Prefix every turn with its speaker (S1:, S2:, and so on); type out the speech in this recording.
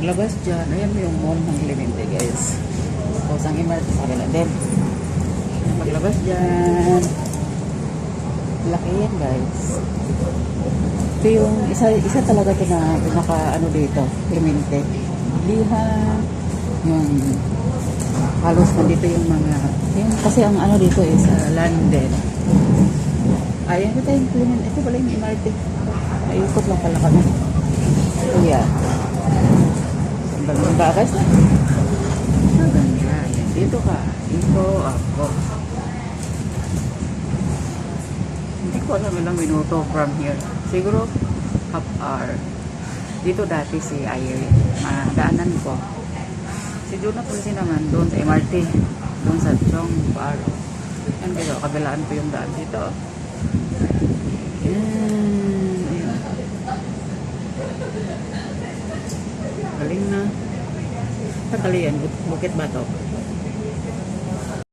S1: paglabas dyan, ayan yung mall ng Clemente, guys. Tapos ang MRT sa kanila din. Paglabas dyan, laki yan, guys. Ito yung isa talaga ito na pinaka ano dito, Clemente. Lihan, yung halos nandito yung mga, yung, kasi ang ano dito is London. Ayan, ito yung Clemente. Ito pala yung MRT. Naikot lang pala kami. Kuya. Ganda guys. Maganda. Ayan. Dito ka. Dito ako. Hindi ko alam ilang minuto from here. Siguro half hour. Dito dati si Irene. Daanan ko. Si Jonathan naman doon sa MRT. Doon sa Chong Bar. Yan dito. Kabilaan ko yung daan dito. Ayan. Galing na. Sa Kalian, Bukit Batok.